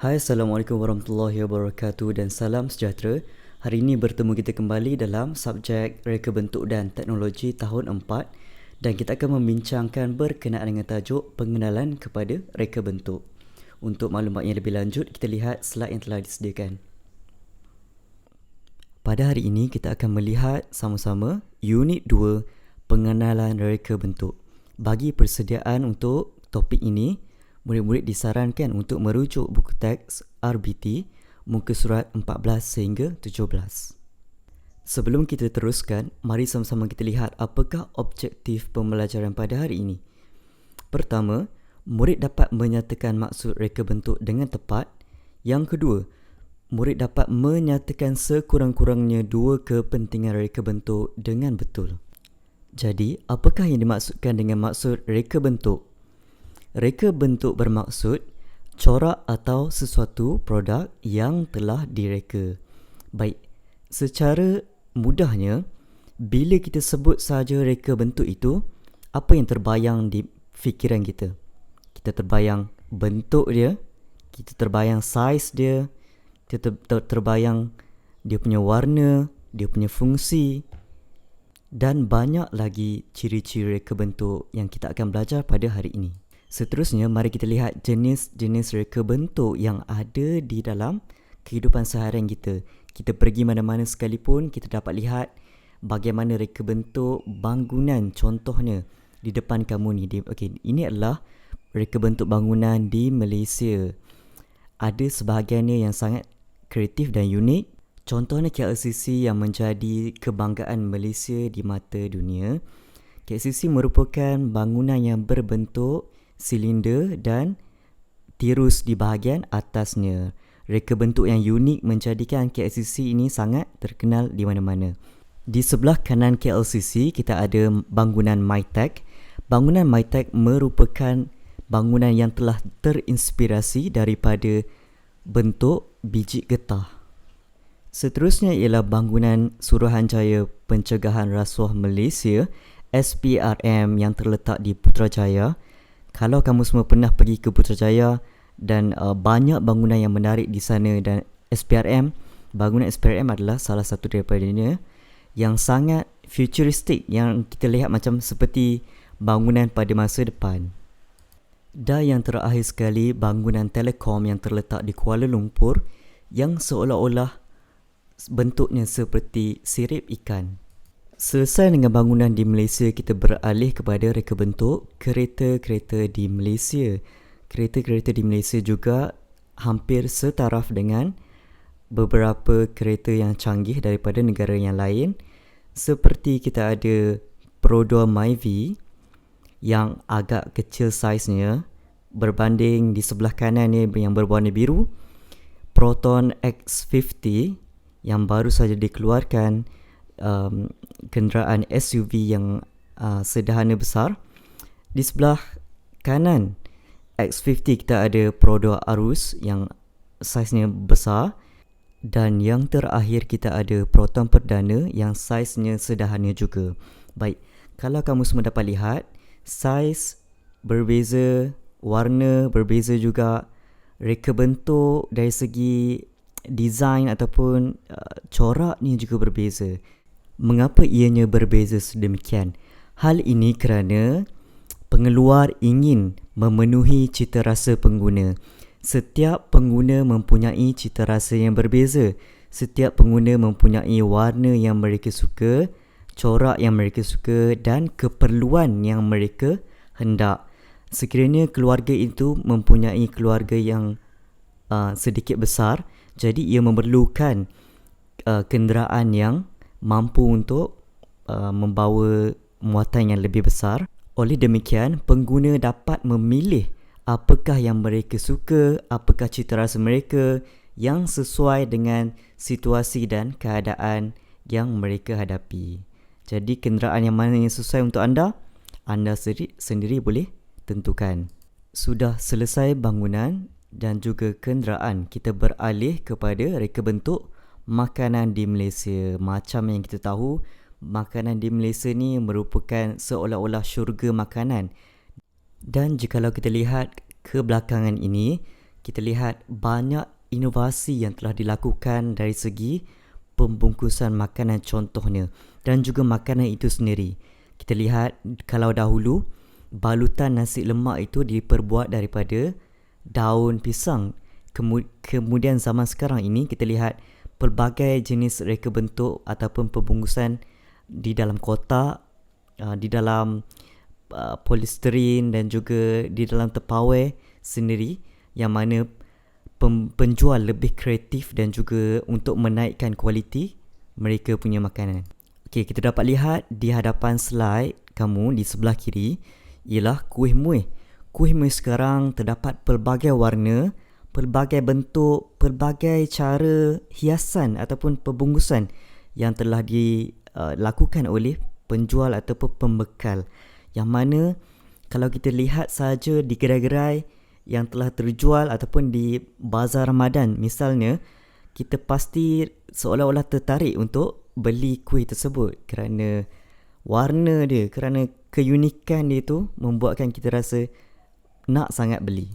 Hai, Assalamualaikum warahmatullahi wabarakatuh dan salam sejahtera. Hari ini bertemu kita kembali dalam subjek Reka Bentuk dan Teknologi tahun 4 dan kita akan membincangkan berkenaan dengan tajuk pengenalan kepada reka bentuk. Untuk maklumat yang lebih lanjut, kita lihat slide yang telah disediakan. Pada hari ini kita akan melihat sama-sama unit 2 pengenalan reka bentuk. Bagi persediaan untuk topik ini, murid-murid disarankan untuk merujuk buku teks RBT muka surat 14 sehingga 17. Sebelum kita teruskan, mari sama-sama kita lihat apakah objektif pembelajaran pada hari ini. Pertama, murid dapat menyatakan maksud reka bentuk dengan tepat. Yang kedua, murid dapat menyatakan sekurang-kurangnya dua kepentingan reka bentuk dengan betul. Jadi, apakah yang dimaksudkan dengan maksud reka bentuk? Reka bentuk bermaksud corak atau sesuatu produk yang telah direka. Baik, secara mudahnya, bila kita sebut sahaja reka bentuk itu, apa yang terbayang di fikiran kita? Kita terbayang bentuk dia, kita terbayang saiz dia, kita terbayang dia punya warna, dia punya fungsi dan banyak lagi ciri-ciri reka bentuk yang kita akan belajar pada hari ini. Seterusnya, mari kita lihat jenis-jenis reka bentuk yang ada di dalam kehidupan seharian kita. Kita pergi mana-mana sekalipun, kita dapat lihat bagaimana reka bentuk bangunan contohnya di depan kamu ni. Okey, ini adalah reka bentuk bangunan di Malaysia. Ada sebahagiannya yang sangat kreatif dan unik. Contohnya KLCC yang menjadi kebanggaan Malaysia di mata dunia. KLCC merupakan bangunan yang berbentuk silinder dan tirus di bahagian atasnya. Reka bentuk yang unik menjadikan KLCC ini sangat terkenal di mana-mana. Di sebelah kanan KLCC kita ada bangunan MyTech. Bangunan MyTech merupakan bangunan yang telah terinspirasi daripada bentuk biji getah. Seterusnya ialah bangunan Suruhanjaya Pencegahan Rasuah Malaysia SPRM yang terletak di Putrajaya. Kalau kamu semua pernah pergi ke Putrajaya dan banyak bangunan yang menarik di sana, dan bangunan SPRM adalah salah satu daripadanya yang sangat futuristik, yang kita lihat macam seperti bangunan pada masa depan. Dan yang terakhir sekali, bangunan Telekom yang terletak di Kuala Lumpur yang seolah-olah bentuknya seperti sirip ikan. Selesai dengan bangunan di Malaysia, kita beralih kepada reka bentuk kereta-kereta di Malaysia. Kereta-kereta di Malaysia juga hampir setaraf dengan beberapa kereta yang canggih daripada negara yang lain. Seperti kita ada Perodor Myvi yang agak kecil saiznya berbanding di sebelah kanan ni yang berwarna biru. Proton X50 yang baru saja dikeluarkan, kenderaan SUV yang sederhana besar. Di sebelah kanan X50 kita ada Perodor Arus yang saiznya besar, dan yang terakhir kita ada Proton Perdana yang saiznya sederhana juga. Baik, kalau kamu semua dapat lihat, saiz berbeza, warna berbeza juga, reka bentuk dari segi design ataupun corak ni juga berbeza. Mengapa ianya berbeza sedemikian? Hal ini kerana pengeluar ingin memenuhi cita rasa pengguna. Setiap pengguna mempunyai cita rasa yang berbeza. Setiap pengguna mempunyai warna yang mereka suka, corak yang mereka suka dan keperluan yang mereka hendak. Sekiranya keluarga itu mempunyai keluarga yang sedikit besar, jadi ia memerlukan kenderaan yang mampu untuk membawa muatan yang lebih besar. Oleh demikian, pengguna dapat memilih apakah yang mereka suka, apakah cita rasa mereka yang sesuai dengan situasi dan keadaan yang mereka hadapi. Jadi kenderaan yang mana yang sesuai untuk anda sendiri boleh tentukan. Sudah selesai bangunan dan juga kenderaan, kita beralih kepada reka bentuk makanan di Malaysia. Macam yang kita tahu, makanan di Malaysia ni merupakan seolah-olah syurga makanan. Dan jikalau kita lihat kebelakangan ini, kita lihat banyak inovasi yang telah dilakukan dari segi pembungkusan makanan contohnya dan juga makanan itu sendiri. Kita lihat kalau dahulu balutan nasi lemak itu diperbuat daripada daun pisang. Kemudian zaman sekarang ini kita lihat pelbagai jenis reka bentuk ataupun pembungkusan di dalam kotak, di dalam polisterin dan juga di dalam tupperware sendiri, yang mana penjual lebih kreatif dan juga untuk menaikkan kualiti mereka punya makanan. Okey, kita dapat lihat di hadapan slide kamu di sebelah kiri ialah kuih muih. Kuih muih sekarang terdapat pelbagai warna, pelbagai bentuk, pelbagai cara hiasan ataupun pembungkusan yang telah dilakukan oleh penjual ataupun pembekal, yang mana kalau kita lihat saja di gerai-gerai yang telah terjual ataupun di bazar Ramadan misalnya, kita pasti seolah-olah tertarik untuk beli kuih tersebut kerana warna dia, kerana keunikan dia tu membuatkan kita rasa nak sangat beli.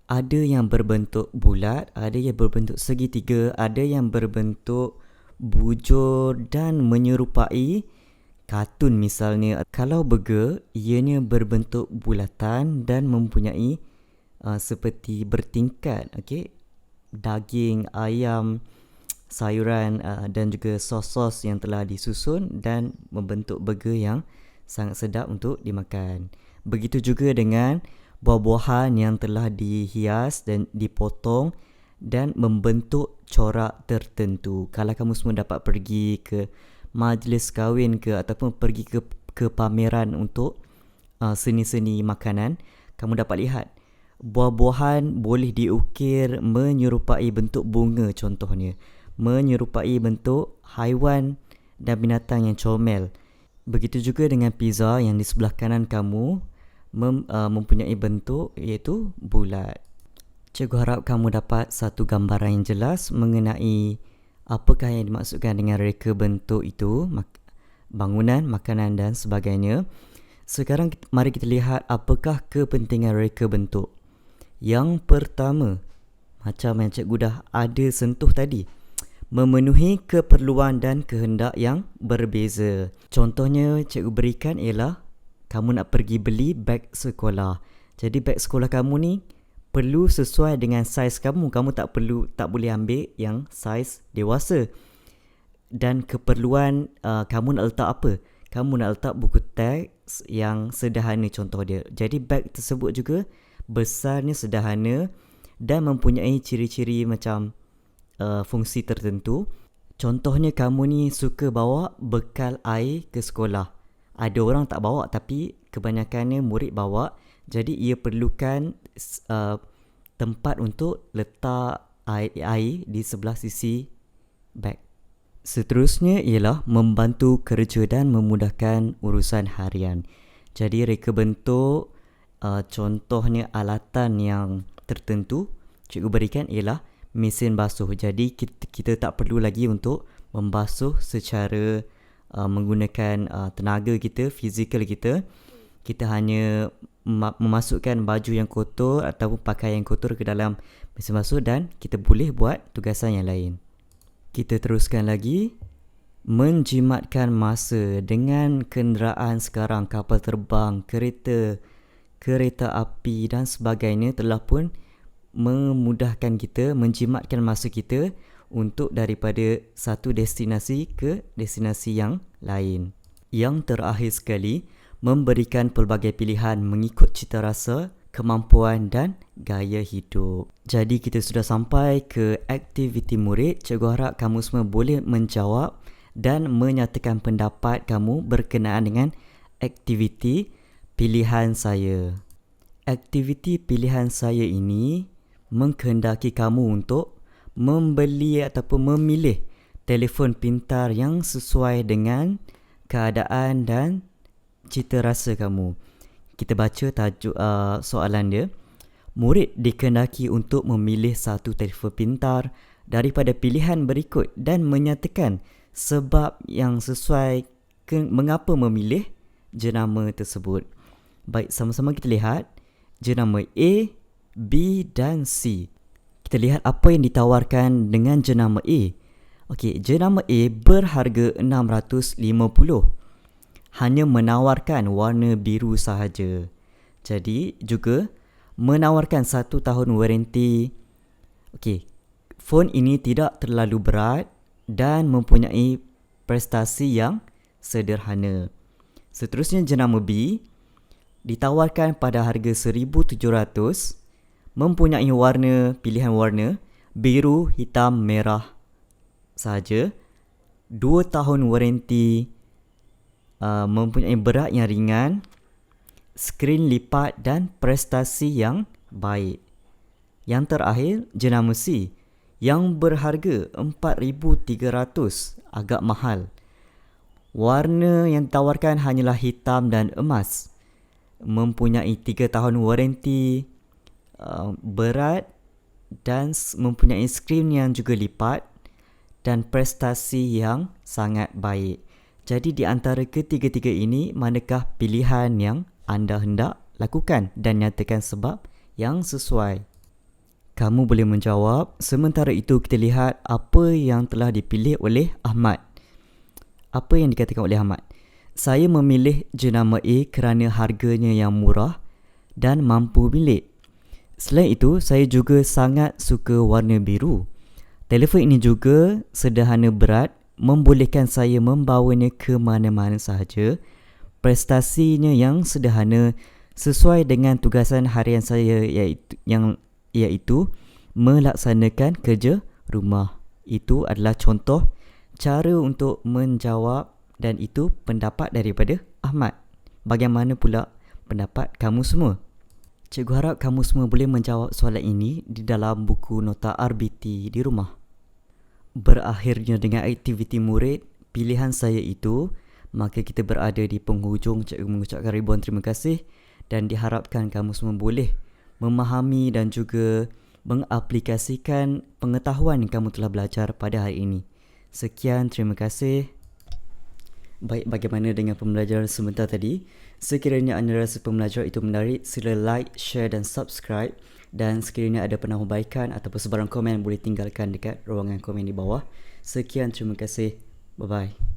Ada yang berbentuk bulat, ada yang berbentuk segitiga, ada yang berbentuk bujur dan menyerupai kartun misalnya. Kalau burger, ianya berbentuk bulatan dan mempunyai seperti bertingkat, daging, ayam, sayuran dan juga sos-sos yang telah disusun dan membentuk burger yang sangat sedap untuk dimakan. Begitu juga dengan buah-buahan yang telah dihias dan dipotong dan membentuk corak tertentu. Kalau kamu semua dapat pergi ke majlis kahwin ke ataupun pergi ke pameran untuk seni-seni makanan, kamu dapat lihat buah-buahan boleh diukir menyerupai bentuk bunga contohnya, menyerupai bentuk haiwan dan binatang yang comel. Begitu juga dengan pizza yang di sebelah kanan kamu mempunyai bentuk iaitu bulat. Cikgu harap kamu dapat satu gambaran yang jelas mengenai apakah yang dimaksudkan dengan reka bentuk itu, bangunan, makanan dan sebagainya. Sekarang mari kita lihat apakah kepentingan reka bentuk. Yang pertama, macam yang cikgu dah ada sentuh tadi, memenuhi keperluan dan kehendak yang berbeza. Contohnya cikgu berikan ialah kamu nak pergi beli beg sekolah. Jadi beg sekolah kamu ni perlu sesuai dengan saiz kamu. Kamu tak boleh ambil yang saiz dewasa. Dan keperluan kamu nak letak apa? Kamu nak letak buku teks yang sederhana contoh dia. Jadi beg tersebut juga besarnya sederhana dan mempunyai ciri-ciri macam fungsi tertentu. Contohnya kamu ni suka bawa bekal air ke sekolah. Ada orang tak bawa tapi kebanyakannya murid bawa. Jadi ia perlukan tempat untuk letak air di sebelah sisi beg. Seterusnya ialah membantu kerja dan memudahkan urusan harian. Jadi reka bentuk contohnya alatan yang tertentu cikgu berikan ialah mesin basuh. Jadi kita tak perlu lagi untuk membasuh secara menggunakan tenaga kita, fizikal kita. Kita hanya memasukkan baju yang kotor ataupun pakaian yang kotor ke dalam mesin basuh dan kita boleh buat tugasan yang lain. Kita teruskan lagi. Menjimatkan masa dengan kenderaan sekarang, kapal terbang, kereta api dan sebagainya telah pun memudahkan kita, menjimatkan masa kita untuk daripada satu destinasi ke destinasi yang lain. Yang terakhir sekali, memberikan pelbagai pilihan mengikut cita rasa, kemampuan dan gaya hidup. Jadi kita sudah sampai ke aktiviti murid. Cikgu harap kamu semua boleh menjawab dan menyatakan pendapat kamu berkenaan dengan aktiviti pilihan saya. Aktiviti pilihan saya ini mengkehendaki kamu untuk membeli ataupun memilih telefon pintar yang sesuai dengan keadaan dan cita rasa kamu. Kita baca tajuk soalan dia. Murid dikehendaki untuk memilih satu telefon pintar daripada pilihan berikut dan menyatakan sebab yang sesuai mengapa memilih jenama tersebut. Baik, sama-sama kita lihat jenama A, B dan C. Kita lihat apa yang ditawarkan dengan jenama A. Okey, jenama A berharga 650. Hanya menawarkan warna biru sahaja. Jadi juga menawarkan 1 tahun waranti. Okey, phone ini tidak terlalu berat dan mempunyai prestasi yang sederhana. Seterusnya jenama B ditawarkan pada harga 1,700, mempunyai pilihan warna biru, hitam, merah sahaja. 2 tahun waranti, mempunyai berat yang ringan, skrin lipat dan prestasi yang baik. Yang terakhir jenama C yang berharga 4,300, agak mahal. Warna yang ditawarkan hanyalah hitam dan emas. Mempunyai 3 tahun waranti, berat dan mempunyai skrin yang juga lipat dan prestasi yang sangat baik. Jadi di antara ketiga-tiga ini, manakah pilihan yang anda hendak lakukan dan nyatakan sebab yang sesuai? Kamu boleh menjawab. Sementara itu kita lihat apa yang telah dipilih oleh Ahmad. Apa yang dikatakan oleh Ahmad? Saya memilih jenama A kerana harganya yang murah dan mampu milik. Selain itu, saya juga sangat suka warna biru. Telefon ini juga sederhana berat, membolehkan saya membawanya ke mana-mana sahaja. Prestasinya yang sederhana sesuai dengan tugasan harian saya iaitu melaksanakan kerja rumah. Itu adalah contoh cara untuk menjawab dan itu pendapat daripada Ahmad. Bagaimana pula pendapat kamu semua? Cikgu harap kamu semua boleh menjawab soalan ini di dalam buku nota RBT di rumah. Berakhirnya dengan aktiviti murid pilihan saya itu, maka kita berada di penghujung. Cikgu mengucapkan ribuan terima kasih dan diharapkan kamu semua boleh memahami dan juga mengaplikasikan pengetahuan yang kamu telah belajar pada hari ini. Sekian, terima kasih. Baik, bagaimana dengan pembelajaran sebentar tadi? Sekiranya anda rasa pembelajaran itu menarik, sila like, share dan subscribe. Dan sekiranya ada penambahbaikan ataupun sebarang komen, boleh tinggalkan dekat ruangan komen di bawah. Sekian, terima kasih. Bye-bye.